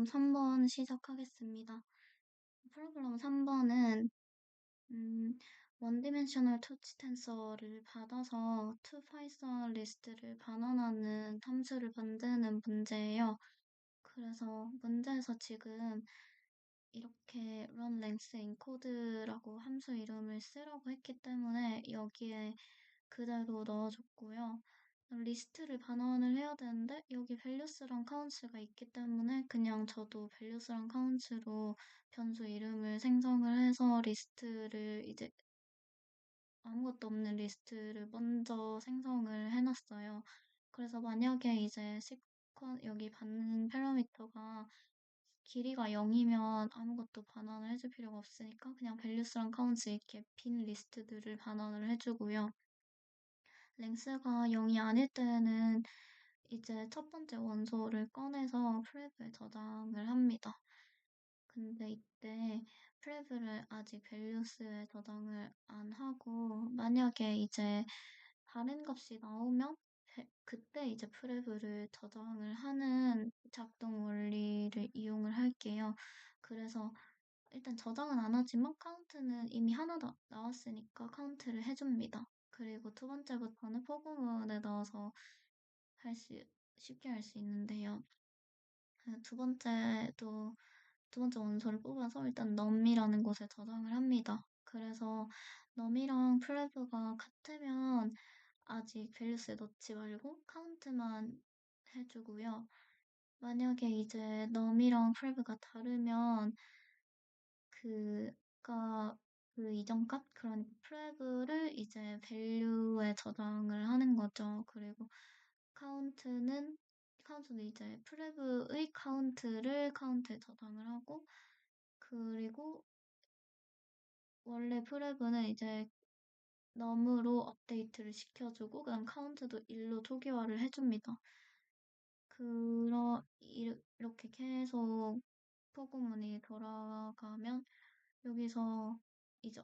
3번 시작하겠습니다. 프로블럼 3번은 음, 원디멘셔널 터치 텐서를 받아서 to 파이썬 리스트를 반환하는 함수를 만드는 문제예요. 그래서 문제에서 지금 이렇게 run length encode라고 함수 이름을 쓰라고 했기 때문에 여기에 그대로 넣어줬고요. 리스트를 반환을 해야 되는데 여기 values랑 counts가 있기 때문에 그냥 저도 values랑 counts로 변수 이름을 생성을 해서 리스트를 이제 아무것도 없는 리스트를 먼저 생성을 해놨어요. 그래서 만약에 이제 여기 받는 패러미터가 길이가 0이면 아무것도 반환을 해줄 필요가 없으니까 그냥 values랑 counts 이렇게 빈 리스트들을 반환을 해주고요. 랭스가 0이 아닐 때는 이제 첫 번째 원소를 꺼내서 프레브에 저장을 합니다. 근데 이때 프레브를 아직 values에 저장을 안 하고 만약에 이제 다른 값이 나오면 그때 이제 프레브를 저장을 하는 작동 원리를 이용을 할게요. 그래서 일단 저장은 안 하지만 카운트는 이미 하나 나왔으니까 카운트를 해줍니다. 그리고 두 번째부터는 포그문에 넣어서 할 수, 쉽게 할 수 있는데요. 두 번째도 두 번째 원소를 뽑아서 일단 num이라는 곳에 저장을 합니다. 그래서 num이랑 prev가 같으면 아직 values에 넣지 말고 count만 해주고요. 만약에 이제 num이랑 prev가 다르면 그가 그 이전 값 그런 prev를 이제 value에 저장을 하는 거죠. 그리고 카운트는 이제 prev의 카운트를 카운트에 저장을 하고 그리고 원래 prev는 이제 num으로 업데이트를 시켜주고 그다음 카운트도 1로 초기화를 해줍니다. 이렇게 계속 포그문이 돌아가면 여기서 이제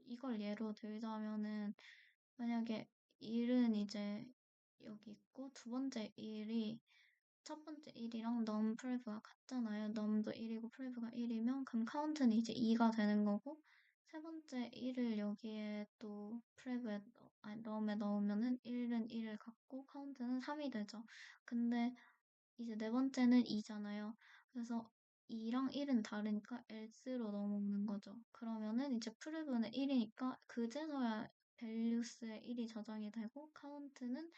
이걸 예로 들자면은 만약에 1은 이제 여기 있고 두 번째 1이 첫 번째 1이랑 num prev가 같잖아요. num도 1이고 prev가 1이면 그럼 count는 이제 2가 되는 거고 세 번째 1을 여기에 또 num에 넣으면은 1은 1을 갖고 count는 3이 되죠. 근데 이제 네 번째는 2잖아요. 그래서 2랑 1은 다르니까 else로 넘어오는 거죠. 그러면은 이제 프레브는 1이니까 그제서야 values에 1이 저장이 되고 count는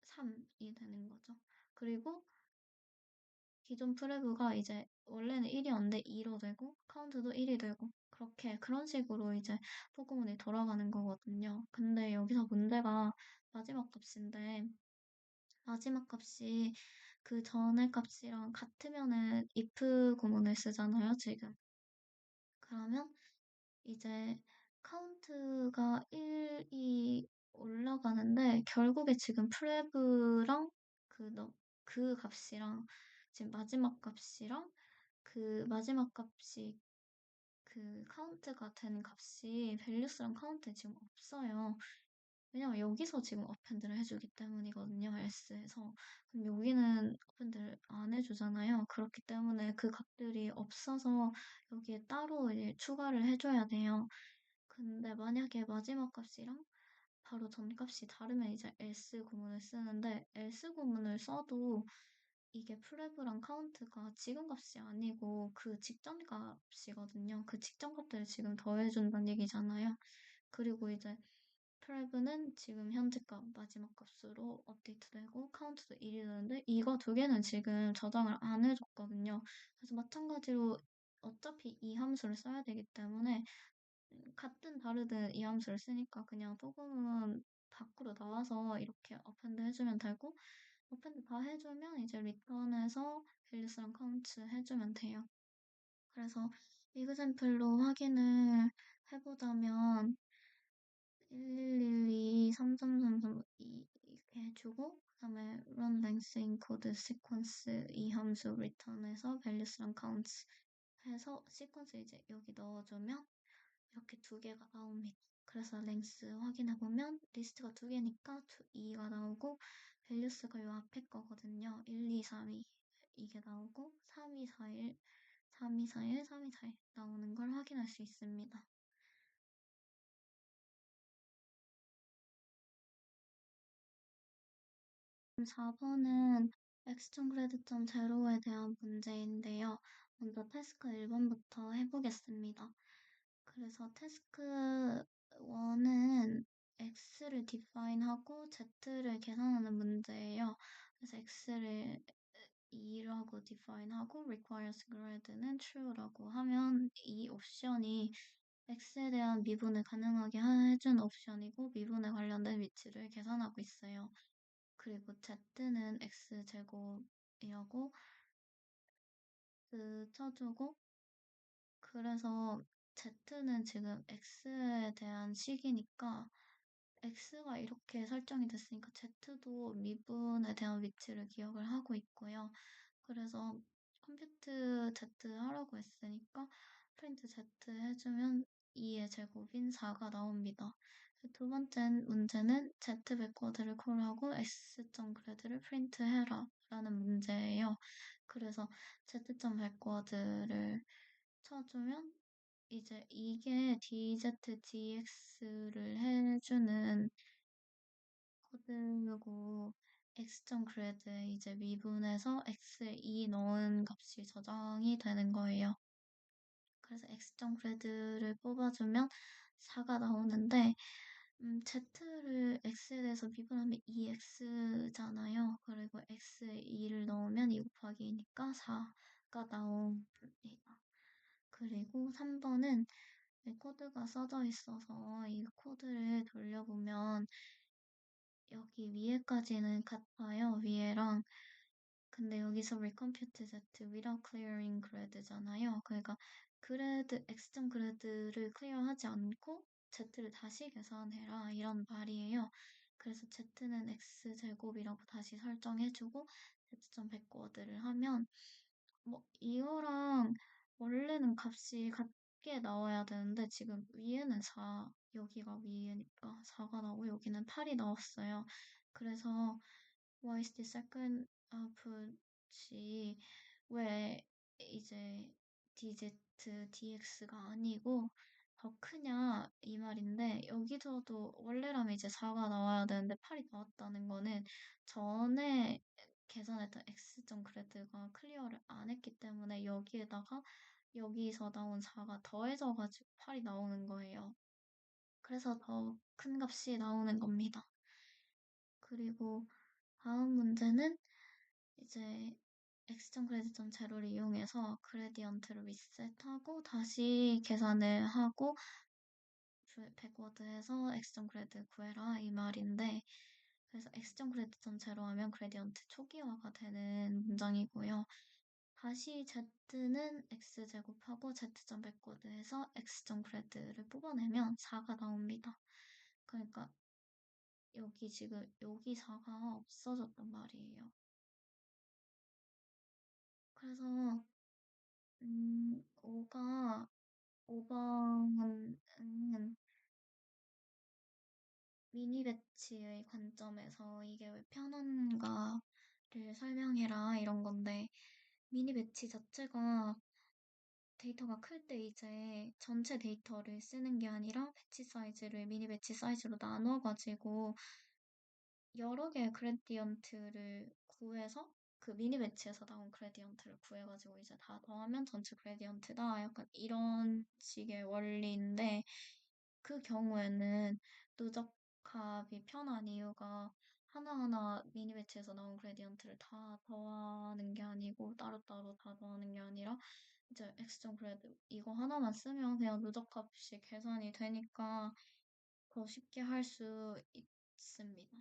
3이 되는 거죠. 그리고 기존 프레브가 이제 원래는 1이었는데 2로 되고 카운트도 1이 되고 그런 식으로 이제 포그문이 돌아가는 거거든요. 근데 여기서 문제가 마지막 값인데 마지막 값이 그 전에 값이랑 같으면은 if 구문을 쓰잖아요, 지금. 그러면 이제 카운트가 1이 올라가는데 결국에 지금 프레브랑 그 값이랑 지금 마지막 값이랑 그 마지막 값이 그 카운트가 된 값이 밸류스랑 카운트에 지금 없어요. 왜냐면 여기서 지금 어펜드를 해주기 때문이거든요, else에서. 그럼 여기는 어펜드를 안 해주잖아요. 그렇기 때문에 그 값들이 없어서 여기에 따로 이제 추가를 해줘야 돼요. 근데 만약에 마지막 값이랑 바로 전 값이 다르면 이제 else 구문을 쓰는데 else 구문을 써도 이게 프레브랑 카운트가 지금 값이 아니고 그 직전 값이거든요. 그 직전 값들을 지금 더해준다는 얘기잖아요. 그리고 이제 프레브는 지금 현재 값 마지막 값으로 업데이트되고 카운트도 1이 되는데 이거 두 개는 지금 저장을 안 해줬거든요. 그래서 마찬가지로 어차피 이 함수를 써야 되기 때문에 같든 다르든 이 함수를 쓰니까 그냥 조금은 밖으로 나와서 이렇게 어펜드 해주면 되고 어펜드 다 해주면 이제 리턴에서 밸류스랑 카운트 해주면 돼요. 그래서 이그샘플로 확인을 해보자면 1112, 3333 이렇게 해주고 그 다음에 run length encode sequence 이 함수 return해서 values랑 counts 해서 sequence 이제 여기 넣어주면 이렇게 두 개가 나옵니다. 그래서 length 확인해보면 리스트가 두 개니까 2가 나오고 values가 요 앞에 거거든요. 1, 2, 3이 이게 나오고 3241, 3241, 3241 나오는 걸 확인할 수 있습니다. 4번은 액션 크레딧점 제로에 대한 문제인데요. 먼저 태스크 1번부터 해보겠습니다. 그래서 태스크 1은 x를 디파인하고 z를 계산하는 문제예요. 그래서 x를 2라고 디파인하고 requires grad는 true라고 하면 이 옵션이 x에 대한 미분을 가능하게 해준 옵션이고 미분에 관련된 위치를 계산하고 있어요. 그리고 z는 x제곱이라고 쳐주고 그래서 z는 지금 x에 대한 식이니까 x가 이렇게 설정이 됐으니까 z도 미분에 대한 위치를 기억을 하고 있고요. 그래서 컴퓨트 z 하라고 했으니까 프린트 z 해주면 2의 제곱인 4가 나옵니다. 두 번째 문제는 z 백워드를 콜하고 s.grad를 프린트해라 라는 문제예요. 그래서 z 백워드를 쳐주면 이제 이게 DZDX를 해주는 코드고 x.grad에 이제 미분해서 x에 2 넣은 값이 저장이 되는 거예요. 그래서 x.grad를 뽑아주면 4가 나오는데 z를 x에 대해서 미분하면 2x잖아요. 그리고 x에 2를 넣으면 2 곱하기 2니까 4가 나옵니다. 그리고 3번은 코드가 써져 있어서 이 코드를 돌려보면 여기 위에까지는 같아요. 위에랑. 근데 여기서 recompute z without clearing grad잖아요. 그러니까 x.grad를 클리어하지 않고 z를 다시 계산해라 이런 말이에요. 그래서 z는 x제곱이라고 다시 설정해주고 z.backWord를 하면 뭐 이거랑 원래는 값이 같게 나와야 되는데 지금 위에는 4, 여기가 위에니까 4가 나오고 여기는 8이 나왔어요. 그래서 why is the second output이 왜 이제 dz, dx가 아니고 더 크냐 이 말인데 여기서도 원래라면 이제 4가 나와야 되는데 8이 나왔다는 거는 전에 계산했던 x.grad가 클리어를 안 했기 때문에 여기에다가 여기서 나온 4가 더해져가지고 8이 나오는 거예요. 그래서 더 큰 값이 나오는 겁니다. 그리고 다음 문제는 이제 x.gradient.0를 이용해서 그레디언트를 리셋하고 다시 계산을 하고 백워드해서 x.grad 구해라 이 말인데 그래서 x.grad.0 하면 그레디언트 초기화가 되는 문장이고요. 다시 z는 x제곱하고 z.backWord해서 x.grad를 뽑아내면 4가 나옵니다. 그러니까 여기 지금 여기 4가 없어졌단 말이에요. 그래서 5가 5번은 미니 배치의 관점에서 이게 왜 편한가를 설명해라 이런 건데 미니 배치 자체가 데이터가 클 때 이제 전체 데이터를 쓰는 게 아니라 배치 사이즈를 미니 배치 사이즈로 나눠가지고 여러 개의 그레디언트를 구해서 그 미니 배치에서 나온 그레디언트를 구해가지고 이제 다 더하면 전체 그레디언트다. 약간 이런 식의 원리인데 그 경우에는 누적합이 편한 이유가 하나하나 미니 배치에서 나온 그레디언트를 다 더하는 게 아니고 따로따로 다 더하는 게 아니라 이제 엑스전 그래드 이거 하나만 쓰면 그냥 누적값이 계산이 되니까 더 쉽게 할 수 있습니다.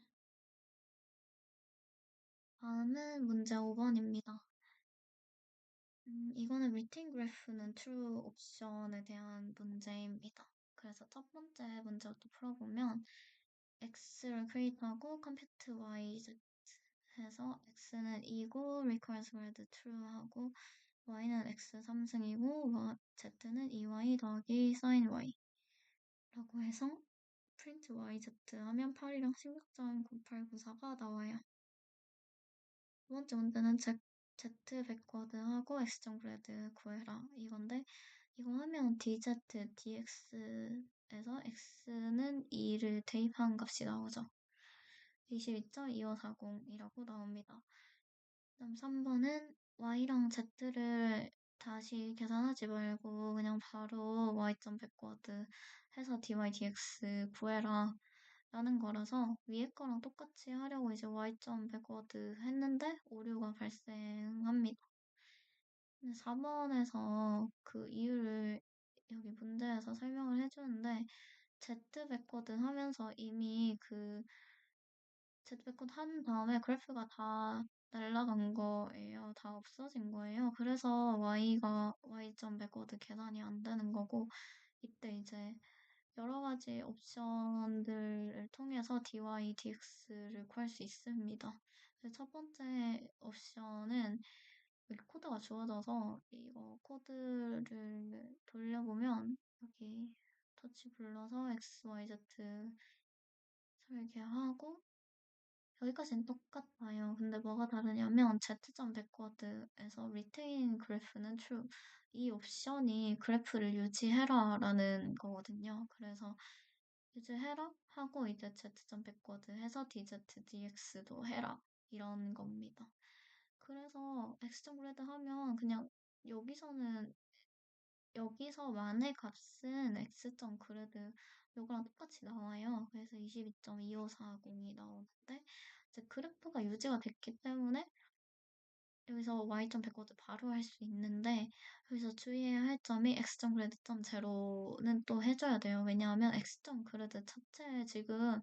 다음은 문제 5번입니다. 이거는 리팅 그래프는 true 옵션에 대한 문제입니다. 그래서 첫 번째 문제부터 풀어보면 x를 create하고 compute y z 해서 x는 2고 requires grad true 하고 y는 x 3승이고 z는 2y 더하기 sin y 라고 해서 print yz 하면 8이랑 16.9894가 나와요. 두 번째 문제는 Z 백워드하고 X점 그래드 구해라 이건데 이거 하면 DZ, DX에서 X는 2를 대입한 값이 나오죠. 22.2540이라고 나옵니다. 그다음 3번은 Y랑 Z를 다시 계산하지 말고 그냥 바로 Y.점 백워드 해서 dy dx 구해라 라는 거라서 위에 거랑 똑같이 하려고 이제 Y.점 백워드 했는데 오류가 발생합니다. 4번에서 그 이유를 여기 문제에서 설명을 해주는데 Z 백코드 하면서 이미 그 Z 백코드 한 다음에 그래프가 다 날라간 거예요. 다 없어진 거예요. 그래서 Y.점 백코드 계산이 안 되는 거고 이때 이제 여러 가지 옵션들을 통해서 dy, dx를 구할 수 있습니다. 첫 번째 옵션은 여기 코드가 주어져서 이거 코드를 돌려보면 여기 터치 불러서 x, y, z 설계하고 여기까지는 똑같아요. 근데 뭐가 다르냐면 z.점 백워드에서 retain 그래프는 true. 이 옵션이 그래프를 유지해라 라는 거거든요. 그래서 유지해라 하고 이제 z.점 백워드 해서 dz, dx도 해라 이런 겁니다. 그래서 x.점 그래드 하면 그냥 여기서는 여기서만의 값은 x.점 그래드 요거랑 똑같이 나와요. 그래서 22.2540이 나오는데 이제 그래프가 유지가 됐기 때문에 여기서 y.점 백워드 바로 할 수 있는데 여기서 주의해야 할 점이 x.점 그래드 점 제로는 또 해줘야 돼요. 왜냐하면 x.점 그래드 자체에 지금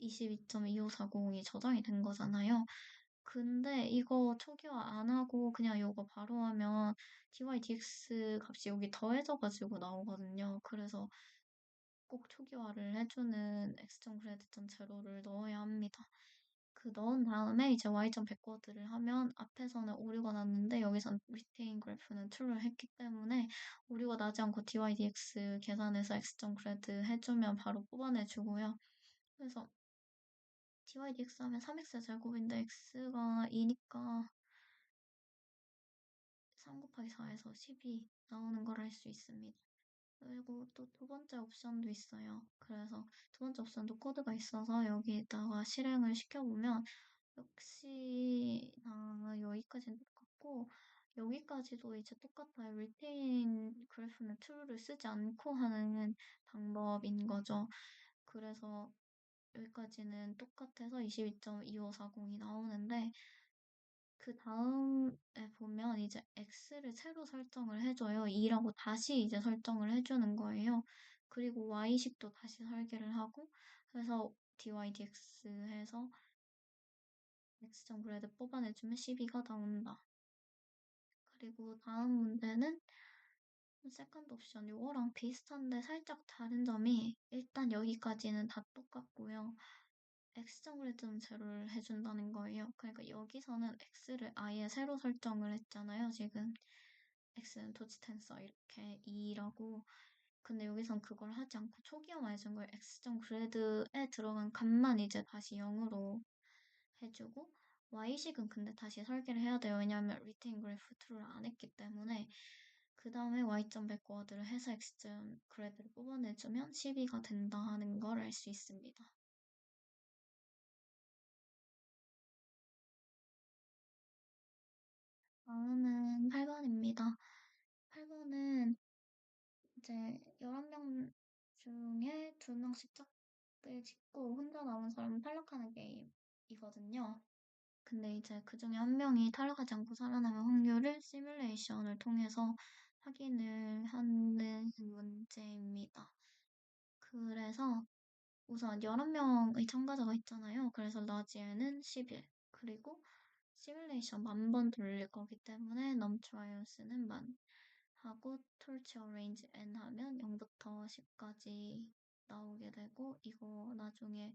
22.2540이 저장이 된 거잖아요. 근데 이거 초기화 안 하고 그냥 이거 바로 하면 dy dx 값이 여기 더해져가지고 나오거든요. 그래서 꼭 초기화를 해주는 x.점 그래드 점 제로를 넣어야 합니다. 그 넣은 다음에 이제 y.점 백워드를 하면 앞에서는 오류가 났는데 여기선 retain 그래프는 true를 했기 때문에 오류가 나지 않고 dy dx 계산해서 x.점 그래드 해주면 바로 뽑아내주고요. 그래서 dy dx 하면 3x 제곱인데 x가 2니까 3 곱하기 4에서 10이 나오는 걸 알 수 있습니다. 그리고 또 두 번째 옵션도 있어요. 그래서 두 번째 옵션도 코드가 있어서 여기에다가 실행을 시켜보면 역시나 여기까지는 똑같고 여기까지도 이제 똑같아요. retain 그래프는 true를 쓰지 않고 하는 방법인 거죠. 그래서 여기까지는 똑같아서 22.2540이 나오는데 그 다음에 보면 이제 x를 새로 설정을 해줘요. 2라고 다시 이제 설정을 해주는 거예요. 그리고 y식도 다시 설계를 하고 그래서 dy dx 해서 x.점 그래드 뽑아내주면 12가 나온다. 그리고 다음 문제는 세컨드 옵션 요거랑 비슷한데 살짝 다른 점이 일단 여기까지는 다 똑같고요. x.점 그래드 제로를 해준다는 거예요. 그러니까 여기서는 x를 아예 새로 설정을 했잖아요. 지금 x는 도치 텐서 이렇게 2라고 근데 여기선 그걸 하지 않고 초기화만 해준 거예요. x.점 그래드에 들어간 값만 이제 다시 0으로 해주고 y식은 근데 다시 설계를 해야 돼요. 왜냐하면 retain 그래프 true를 안 했기 때문에 그 다음에 y.점 백워드를 해서 x.점 그래드를 뽑아내주면 12가 된다는 걸 알 수 있습니다. 다음은 8번입니다. 8번은 이제 11명 중에 2명씩 짝을 짓고 혼자 남은 사람은 탈락하는 게임이거든요. 근데 이제 그 중에 한 명이 탈락하지 않고 살아남을 확률을 시뮬레이션을 통해서 확인을 하는 문제입니다. 그래서 우선 11명의 참가자가 있잖아요. 그래서 라지에는 10일, 그리고 시뮬레이션 10,000번 돌릴 거기 때문에 넘트라이얼스는 만 하고 톨치 어레인지 n 하면 0부터 10까지 나오게 되고 이거 나중에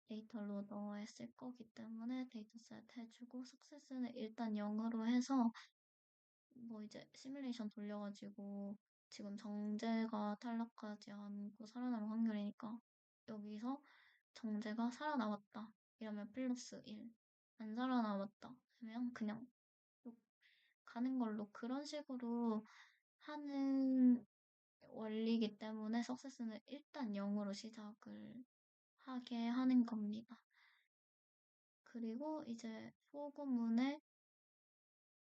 데이터로 넣어야 쓸 거기 때문에 데이터셋 해주고 석세스는 일단 0으로 해서 뭐 이제 시뮬레이션 돌려가지고 지금 정제가 탈락하지 않고 살아남을 확률이니까 여기서 정제가 살아남았다 이러면 플러스 1, 안 살아남았다 하면 그냥 가는 걸로 그런 식으로 하는 원리이기 때문에 석세스는 일단 0으로 시작을 하게 하는 겁니다. 그리고 이제 소구문의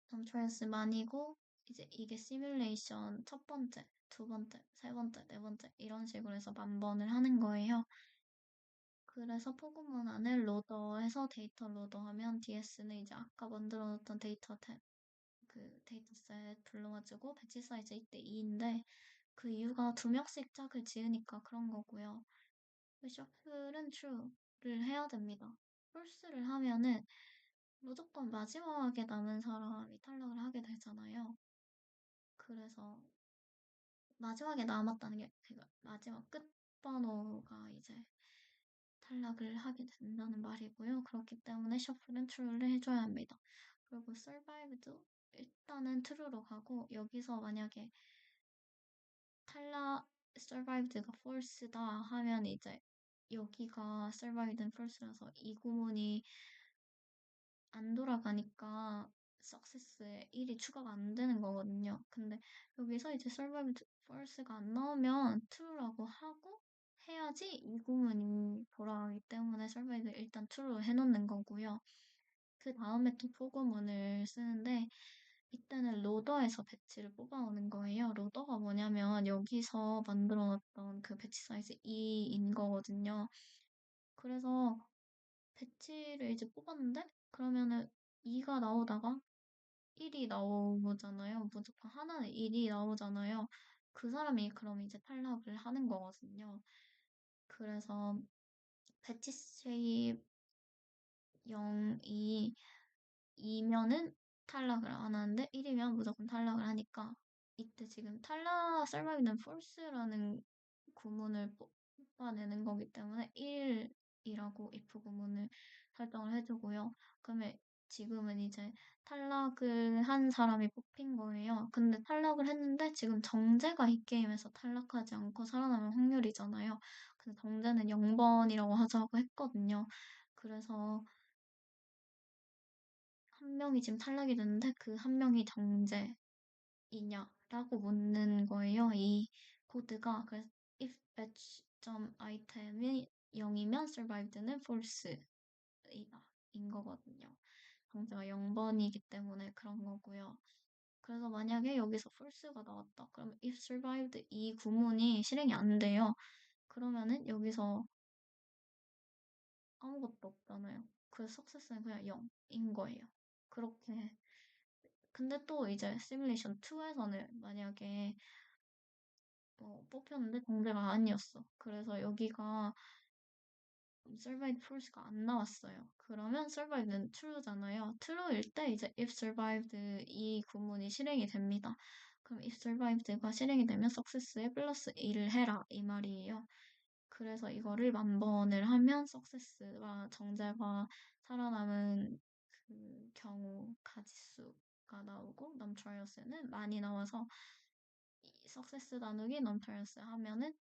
덤트랜스만이고 이제 이게 시뮬레이션 첫 번째, 두 번째, 세 번째, 네 번째 이런 식으로 해서 만 번을 하는 거예요. 그래서 포구문 안을 로더해서 데이터 로더하면 DS는 이제 아까 만들어 놓던 그 데이터셋 불러가지고 배치 사이즈 이때 2인데 그 이유가 두 명씩 짝을 지으니까 그런 거고요. 셔플은 true를 해야 됩니다. false를 하면은 무조건 마지막에 남은 사람이 탈락을 하게 되잖아요. 그래서 마지막에 남았다는 게 그니까 마지막 끝번호가 이제 탈락을 하게 된다는 말이고요. 그렇기 때문에 셔플은 true를 해줘야 합니다. 그리고 survived도 일단은 true로 가고 여기서 만약에 탈락 survived가 false다 하면 이제 여기가 survived는 false라서 이 구문이 안 돌아가니까 success에 1이 추가가 안 되는 거거든요. 근데 여기서 이제 survived false가 안 나오면 true라고 하고 해야지 이 구문이 돌아가기 때문에 survived를 일단 true로 해놓는 거고요. 그 다음에 또 포구문을 쓰는데 이때는 로더에서 배치를 뽑아오는 거예요. 로더가 뭐냐면 여기서 만들어놨던 그 배치 사이즈 2인 거거든요. 그래서 배치를 이제 뽑았는데 그러면은 2가 나오다가 1이 나오잖아요. 무조건 하나는 1이 나오잖아요. 그 사람이 그럼 이제 탈락을 하는 거거든요. 그래서 배치 쉐입 0이 2면은 탈락을 안 하는데 1이면 무조건 탈락을 하니까 이때 지금 탈락 survive는 false라는 구문을 뽑아내는 거기 때문에 1이라고 if 구문을 설정을 해주고요. 그러면 지금은 이제 탈락을 한 사람이 뽑힌 거예요. 근데 탈락을 했는데 지금 정제가 이 게임에서 탈락하지 않고 살아남을 확률이잖아요. 근데 정제는 0번이라고 하자고 했거든요. 그래서 한 명이 지금 탈락이 됐는데 그 한 명이 정제이냐라고 묻는 거예요. 이 코드가. 그래서 if batch.item이 0이면 survived는 false이다. 인 거거든요. 정제가 0번이기 때문에 그런 거고요. 그래서 만약에 여기서 false가 나왔다. 그러면 if survived 이 구문이 실행이 안 돼요. 그러면은 여기서 아무것도 없잖아요. 그 success는 그냥 0인 거예요. 그렇게 근데 또 이제 시뮬레이션 2에서는 만약에 뽑혔는데 정제가 아니었어. 그래서 여기가 survived false가 안 나왔어요. 그러면 survived는 true잖아요. true일 때 이제 if survived 이 구문이 실행이 됩니다. 그럼 if survived가 실행이 되면 success에 플러스 1을 해라 이 말이에요. 그래서 이거를 만 번을 하면 success와 정제가 살아남은 그 경우 가지수가 나오고 non-trials는 많이 나와서 이 success 나누기 non-trials 하면은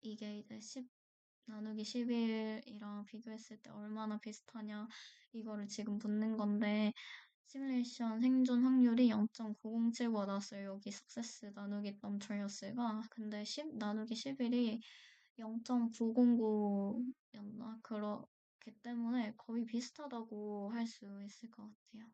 이게 이제 10 나누기 11이랑 비교했을 때 얼마나 비슷하냐 이거를 지금 묻는 건데 시뮬레이션 생존 확률이 0.907가 나왔어요. 여기 success 나누기 non-trials가 근데 10 나누기 11이 0.909였나? 그렇기 때문에 거의 비슷하다고 할 수 있을 것 같아요.